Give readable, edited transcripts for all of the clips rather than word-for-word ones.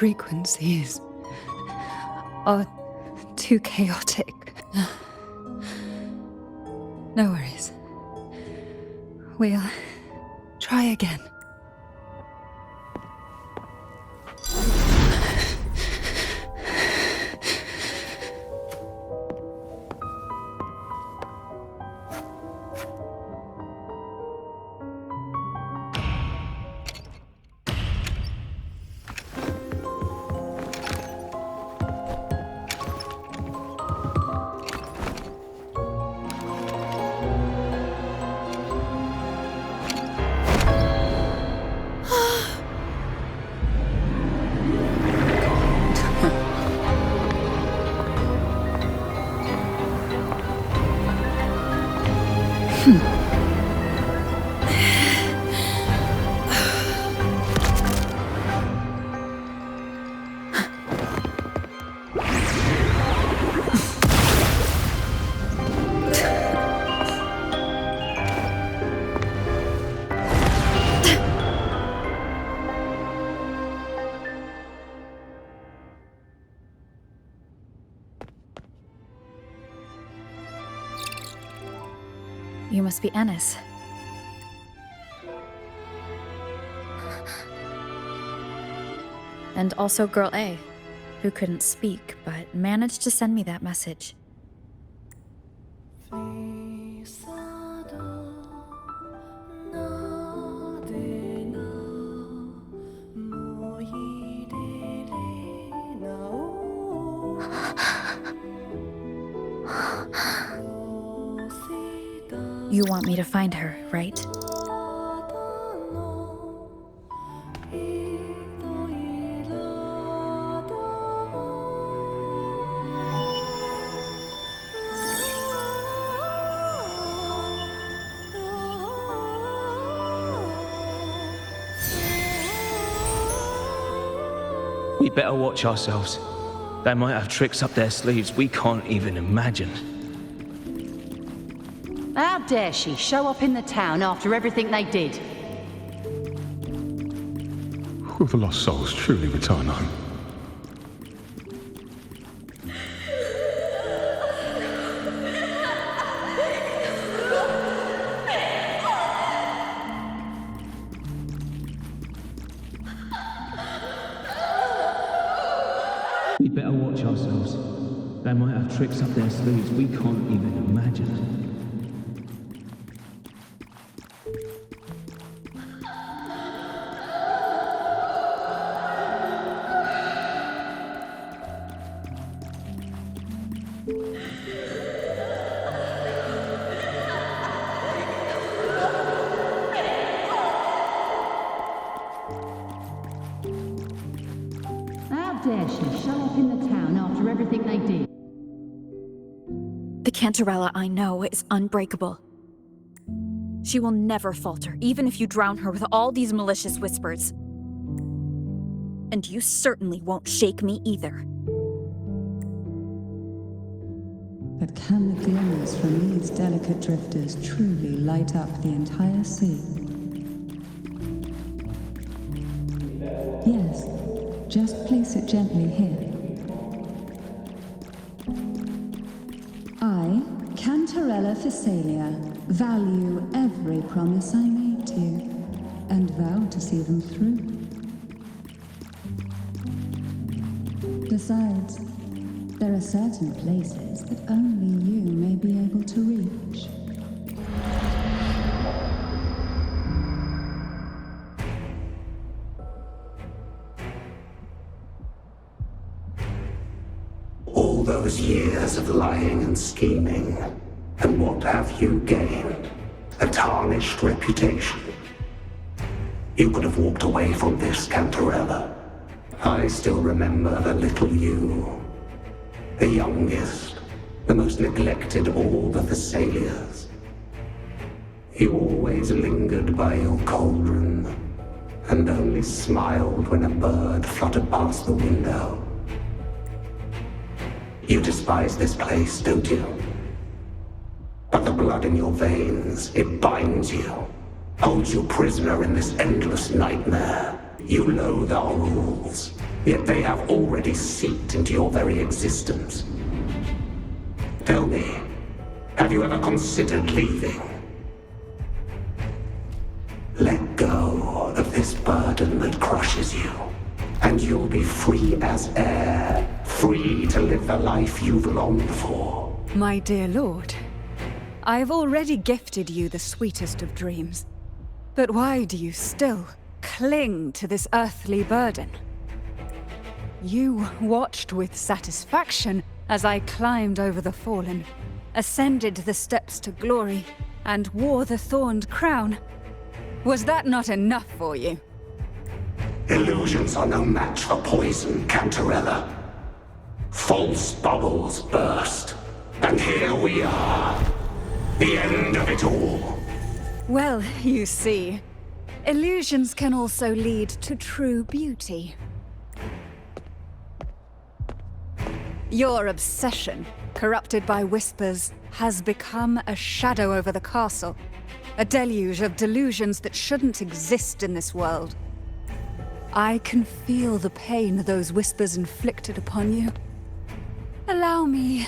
frequencies are too chaotic. No worries. We'll try again. You must be Ennis. And also Girl A, who couldn't speak, but managed to send me that message. You want me to find her, right? We better watch ourselves. They might have tricks up their sleeves we can't even imagine. How dare she show up in the town after everything they did? Will the lost souls truly return home? We better watch ourselves. They might have tricks up their sleeves we can't even imagine. How dare she show up in the town after everything they did? The Cantarella I know is unbreakable. She will never falter, even if you drown her with all these malicious whispers. And you certainly won't shake me either. But can the glimmers from these delicate drifters truly light up the entire sea? Yes, just place it gently here. I, Cantarella Fisalia, value every promise I made to you, and vow to see them through. Besides, there are certain places that only you may be able to reach. All those years of lying and scheming, and what have you gained? A tarnished reputation. You could have walked away from this, Cantarella. I still remember the little you. The youngest, the most neglected of all the Fisalias. You always lingered by your cauldron, and only smiled when a bird fluttered past the window. You despise this place, don't you? But the blood in your veins, it binds you, holds you prisoner in this endless nightmare. You loathe our rules, Yet they have already seeped into your very existence. Tell me, have you ever considered leaving? Let go of this burden that crushes you, and you'll be free as air, free to live the life you've longed for. My dear lord, I've already gifted you the sweetest of dreams. But why do you still cling to this earthly burden? You watched with satisfaction as I climbed over the fallen, ascended the steps to glory, and wore the thorned crown. Was that not enough for you? Illusions are no match for poison, Cantarella. False bubbles burst, and here we are. The end of it all. Well, you see, illusions can also lead to true beauty. Your obsession, corrupted by whispers, has become a shadow over the castle. A deluge of delusions that shouldn't exist in this world. I can feel the pain those whispers inflicted upon you. Allow me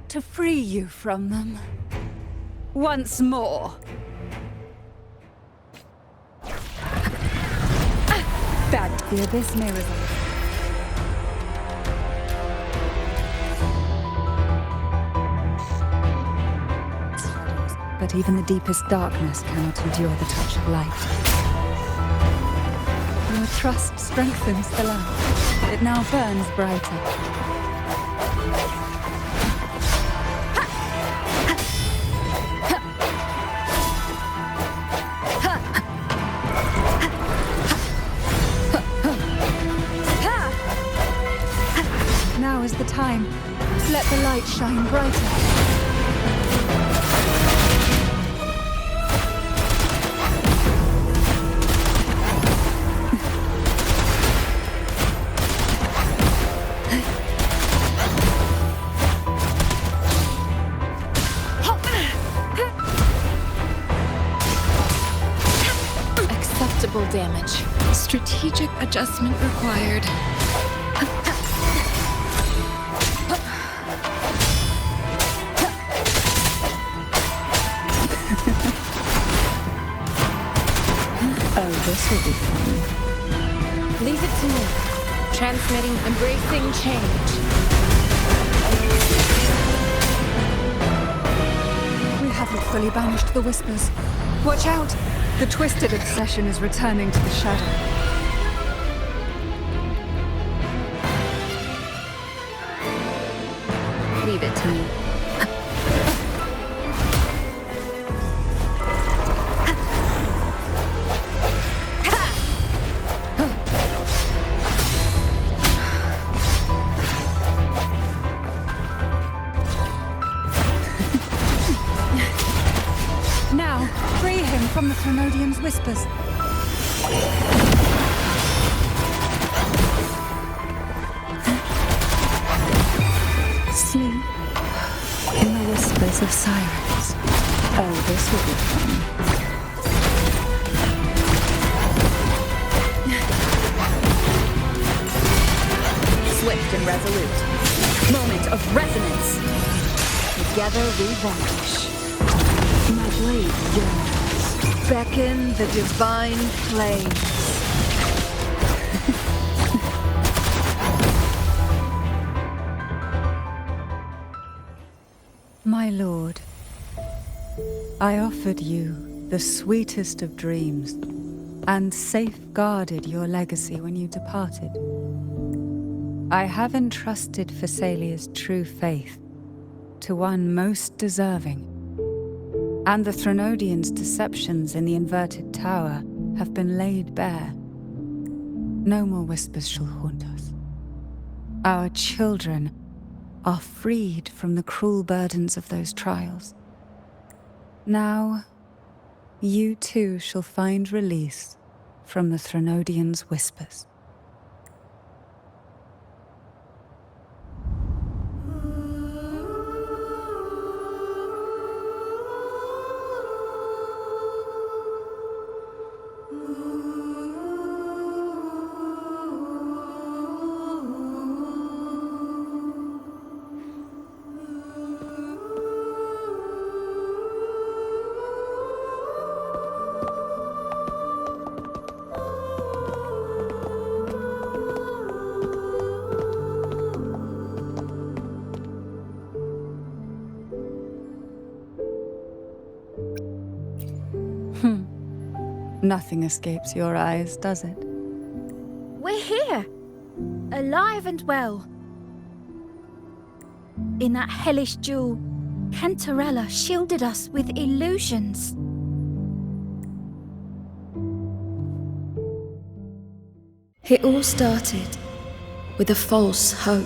to free you from them. Once more. That the abyss may result. But even the deepest darkness cannot endure the touch of light. Your trust strengthens the light. It now burns brighter. Now is the time. Let the light shine brighter. Acceptable damage. Strategic adjustment required. Oh, this will be fun. Leave it to me. Transmitting, embracing change. We haven't fully banished the whispers. Watch out! The twisted obsession is returning to the shadow. Leave it to me. Now, free him from the Thrunodian's whispers. Sleep in the whispers of sirens. Oh, this will be fun. Swift and resolute. Moment of resonance. Together we vanish. My blade yearns. Beckon the divine flames. My lord, I offered you the sweetest of dreams and safeguarded your legacy when you departed. I have entrusted Fisalia's true faith to one most deserving, and the Thrunodian's deceptions in the inverted tower have been laid bare. No more whispers shall haunt us. Our children are freed from the cruel burdens of those trials. Now, you too shall find release from the Thrunodian's whispers. Nothing escapes your eyes, does it? We're here, alive and well. In that hellish duel, Cantarella shielded us with illusions. It all started with a false hope.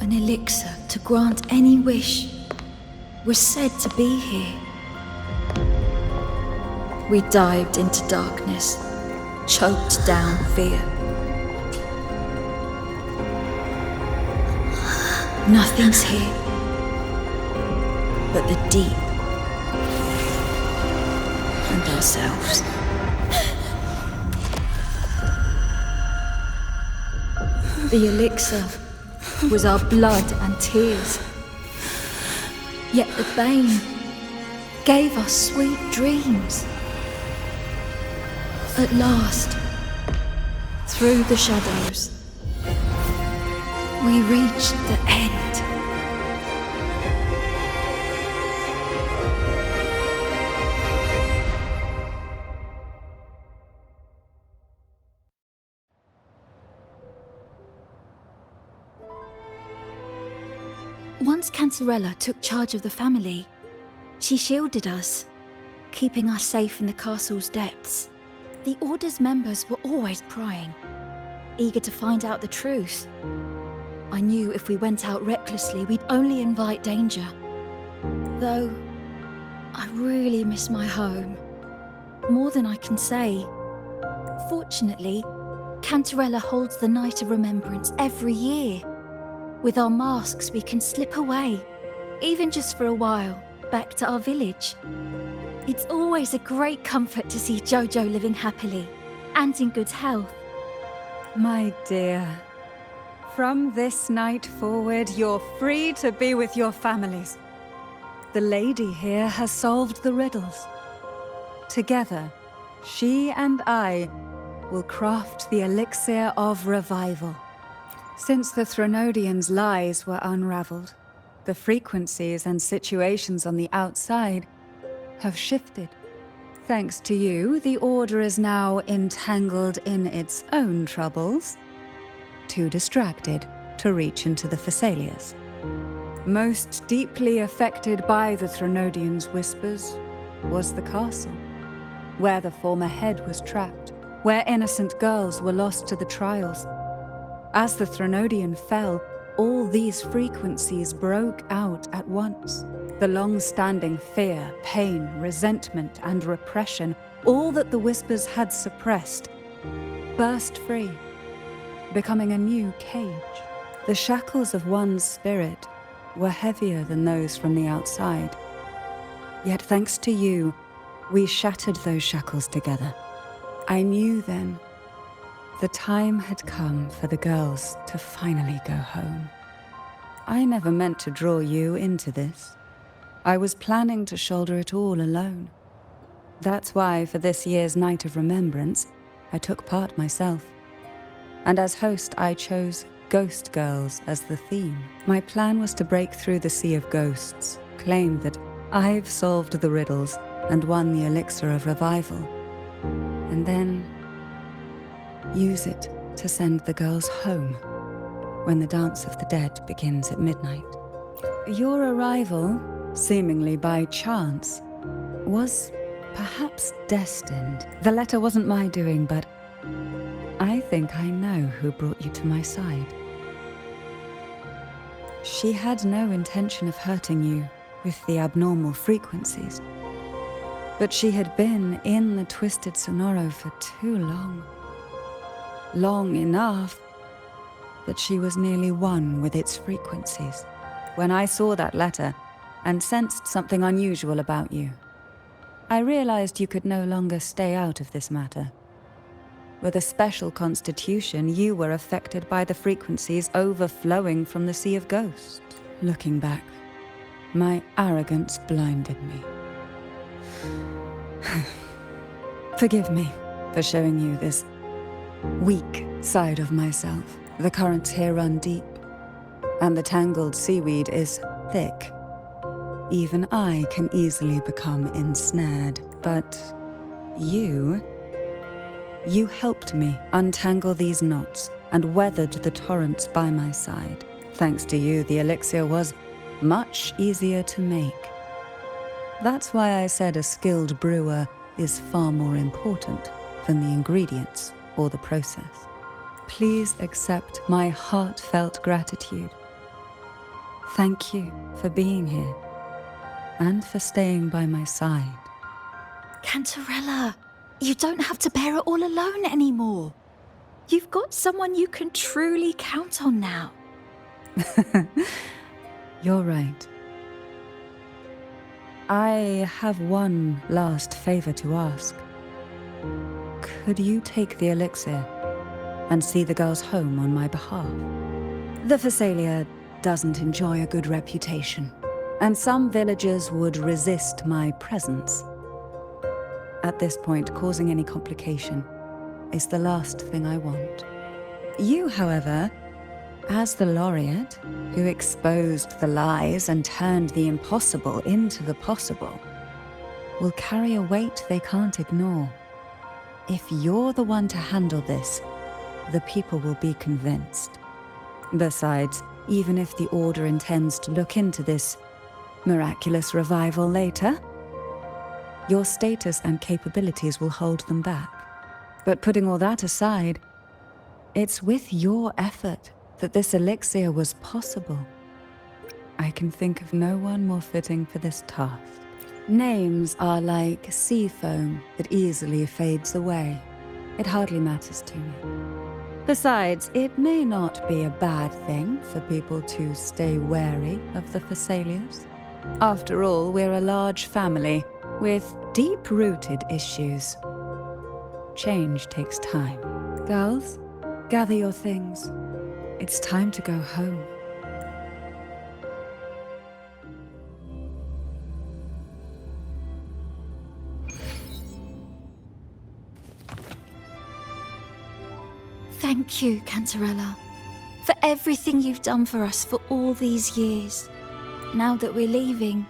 An elixir to grant any wish was said to be here. We dived into darkness, choked down fear. Nothing's here but the deep and ourselves. The elixir was our blood and tears. Yet the bane gave us sweet dreams. At last, through the shadows, we reached the end. Once Cantarella took charge of the family, she shielded us, keeping us safe in the castle's depths. The Order's members were always prying, eager to find out the truth. I knew if we went out recklessly, we'd only invite danger. Though, I really miss my home, more than I can say. Fortunately, Cantarella holds the Night of Remembrance every year. With our masks, we can slip away, even just for a while, back to our village. It's always a great comfort to see Jojo living happily and in good health. My dear, from this night forward, you're free to be with your families. The lady here has solved the riddles. Together, she and I will craft the elixir of revival. Since the Threnodians' lies were unraveled, the frequencies and situations on the outside have shifted. Thanks to you, the Order is now entangled in its own troubles, too distracted to reach into the Fisalias. Most deeply affected by the Threnodians' whispers was the castle, where the former head was trapped, where innocent girls were lost to the trials. As the Threnodian fell, all these frequencies broke out at once. The long-standing fear, pain, resentment, and repression, all that the whispers had suppressed, burst free, becoming a new cage. The shackles of one's spirit were heavier than those from the outside. Yet thanks to you, we shattered those shackles together. I knew then the time had come for the girls to finally go home. I never meant to draw you into this. I was planning to shoulder it all alone. That's why, for this year's Night of Remembrance, I took part myself. And as host, I chose Ghost Girls as the theme. My plan was to break through the sea of ghosts, claim that I've solved the riddles and won the elixir of revival, and then use it to send the girls home when the Dance of the Dead begins at midnight. Your arrival, seemingly by chance, was perhaps destined. The letter wasn't my doing, but I think I know who brought you to my side. She had no intention of hurting you with the abnormal frequencies, but she had been in the Twisted Sonoro for too long. Long enough that she was nearly one with its frequencies. When I saw that letter and sensed something unusual about you, I realized you could no longer stay out of this matter. With a special constitution, you were affected by the frequencies overflowing from the Sea of Ghosts. Looking back, my arrogance blinded me. Forgive me for showing you this weak side of myself. The currents here run deep, and the tangled seaweed is thick. Even I can easily become ensnared, but you helped me untangle these knots and weathered the torrents by my side. Thanks to you, the elixir was much easier to make. That's why I said a skilled brewer is far more important than the ingredients or the process. Please accept my heartfelt gratitude. Thank you for being here and for staying by my side. Cantarella, you don't have to bear it all alone anymore. You've got someone you can truly count on now. You're right. I have one last favor to ask. Could you take the elixir and see the girls home on my behalf? The Fisalia doesn't enjoy a good reputation, and some villagers would resist my presence. At this point, causing any complication is the last thing I want. You, however, as the laureate who exposed the lies and turned the impossible into the possible, will carry a weight they can't ignore. If you're the one to handle this, the people will be convinced. Besides, even if the Order intends to look into this miraculous revival later, your status and capabilities will hold them back. But putting all that aside, it's with your effort that this elixir was possible. I can think of no one more fitting for this task. Names are like sea foam that easily fades away. It hardly matters to me. Besides, it may not be a bad thing for people to stay wary of the Fisalias. After all, we're a large family with deep-rooted issues. Change takes time. Girls, gather your things. It's time to go home. Thank you, Cantarella, for everything you've done for us for all these years. Now that we're leaving,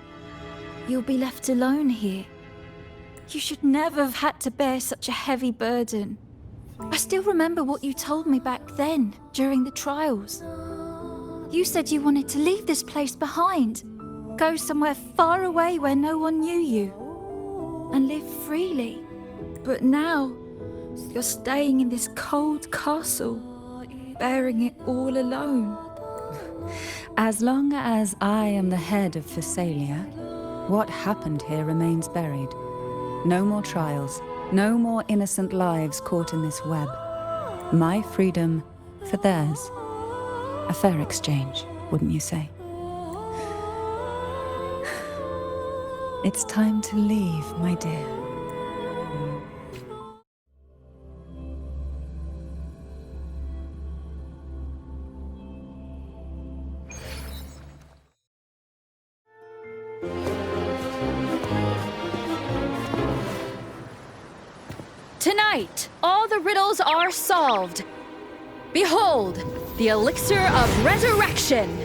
you'll be left alone here. You should never have had to bear such a heavy burden. I still remember what you told me back then, during the trials. You said you wanted to leave this place behind, go somewhere far away where no one knew you, and live freely. But now, you're staying in this cold castle, bearing it all alone. As long as I am the head of Fisalia, what happened here remains buried. No more trials, no more innocent lives caught in this web. My freedom for theirs. A fair exchange, wouldn't you say? It's time to leave, my dear. Tonight, all the riddles are solved. Behold, the elixir of resurrection.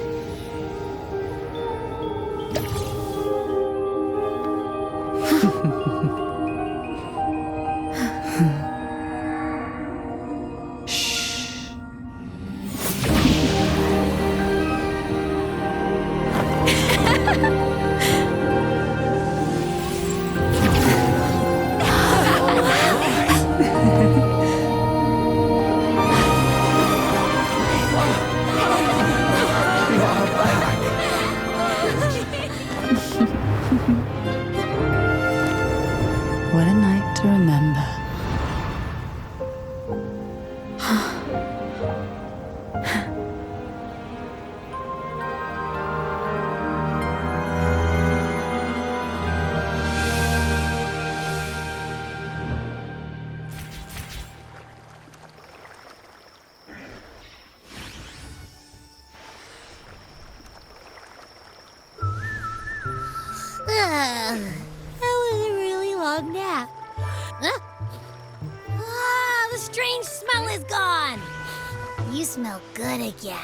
What a night to remember. That was a really long nap. Huh? Ah, the strange smell is gone. You smell good again.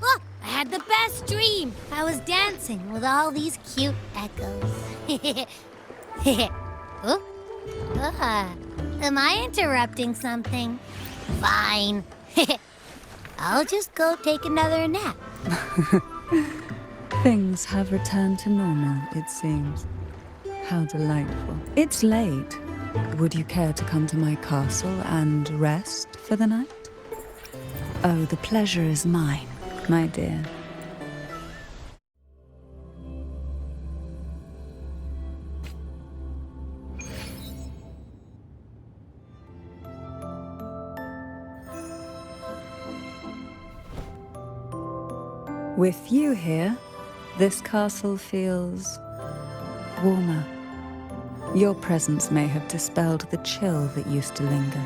Oh, I had the best dream. I was dancing with all these cute echoes. Oh? Am I interrupting something? Fine. I'll just go take another nap. Things have returned to normal, it seems. How delightful. It's late. Would you care to come to my castle and rest for the night? Oh, the pleasure is mine, my dear. With you here, this castle feels warmer. Your presence may have dispelled the chill that used to linger.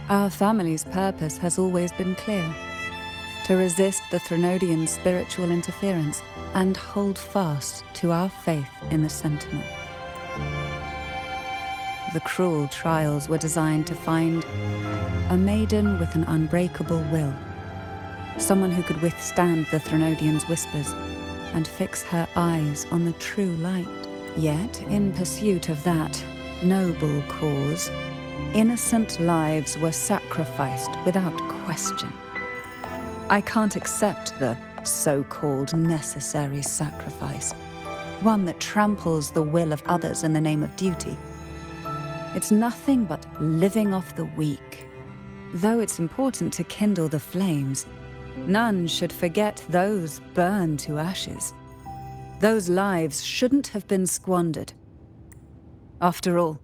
Our family's purpose has always been clear: to resist the Threnodian spiritual interference and hold fast to our faith in the Sentinel. The cruel trials were designed to find a maiden with an unbreakable will, someone who could withstand the Threnodian's whispers and fix her eyes on the true light. Yet, in pursuit of that noble cause, innocent lives were sacrificed without question. I can't accept the so-called necessary sacrifice, one that tramples the will of others in the name of duty. It's nothing but living off the weak. Though it's important to kindle the flames, none should forget those burned to ashes. Those lives shouldn't have been squandered. After all,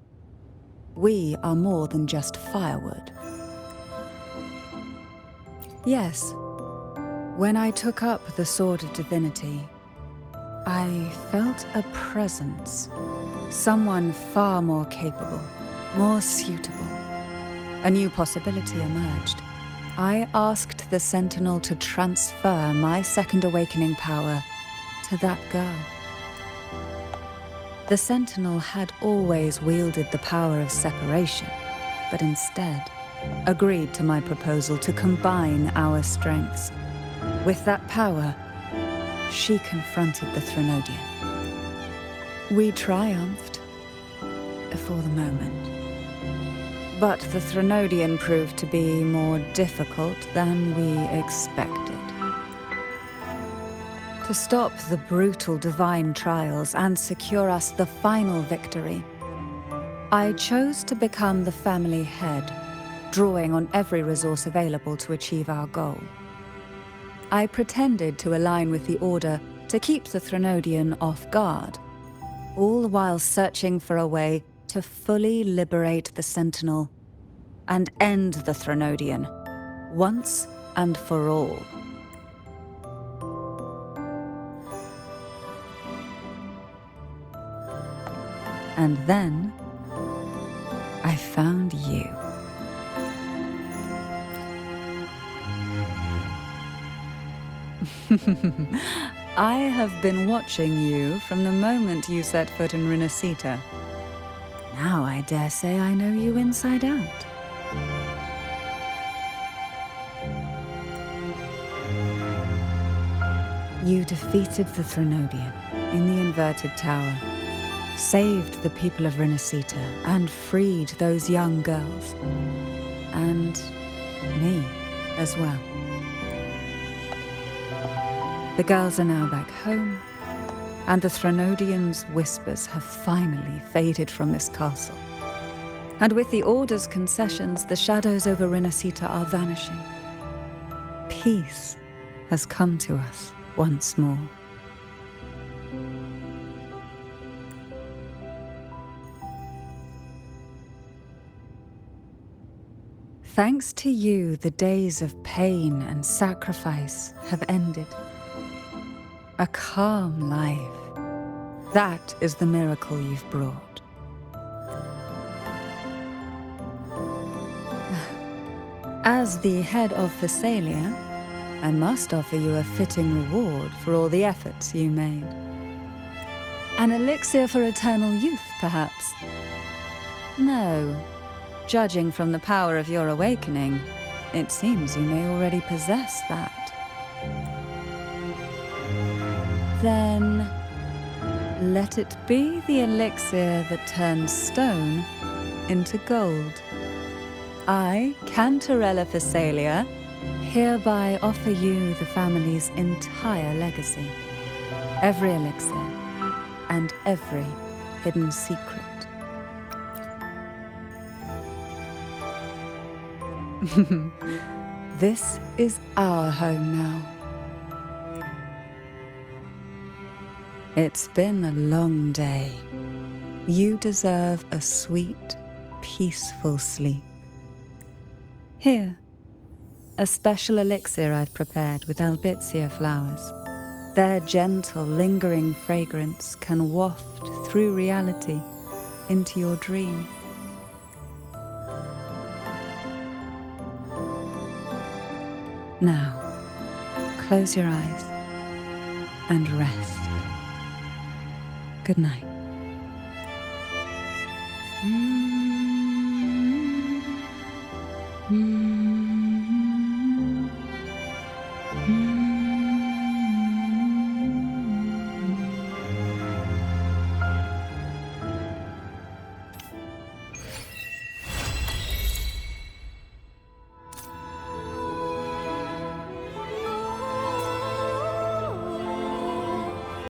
we are more than just firewood. Yes, when I took up the Sword of Divinity, I felt a presence. Someone far more capable, more suitable. A new possibility emerged. I asked the Sentinel to transfer my second awakening power to that girl. The Sentinel had always wielded the power of separation, but instead agreed to my proposal to combine our strengths. With that power, she confronted the Threnodian. We triumphed, for the moment. But the Threnodian proved to be more difficult than we expected. To stop the brutal divine trials and secure us the final victory, I chose to become the family head, drawing on every resource available to achieve our goal. I pretended to align with the Order to keep the Threnodian off guard, all while searching for a way to fully liberate the Sentinel and end the Threnodian, once and for all. And then, I found you. I have been watching you from the moment you set foot in Renacita. Now I dare say I know you inside out. You defeated the Threnodian in the Inverted Tower, saved the people of Renacita, and freed those young girls. And me as well. The girls are now back home, and the Threnodian's whispers have finally faded from this castle. And with the Order's concessions, the shadows over Renacita are vanishing. Peace has come to us once more. Thanks to you, the days of pain and sacrifice have ended. A calm life. That is the miracle you've brought. As the head of Fisalia, I must offer you a fitting reward for all the efforts you made. An elixir for eternal youth, perhaps? No. Judging from the power of your awakening, It seems you may already possess that. Then let it be the elixir that turns stone into gold. I, Cantarella Fisalia, hereby offer you the family's entire legacy. Every elixir and every hidden secret. This is our home now. It's been a long day. You deserve a sweet, peaceful sleep. Here, a special elixir I've prepared with albizia flowers. Their gentle, lingering fragrance can waft through reality into your dream. Now, close your eyes and rest. Good night.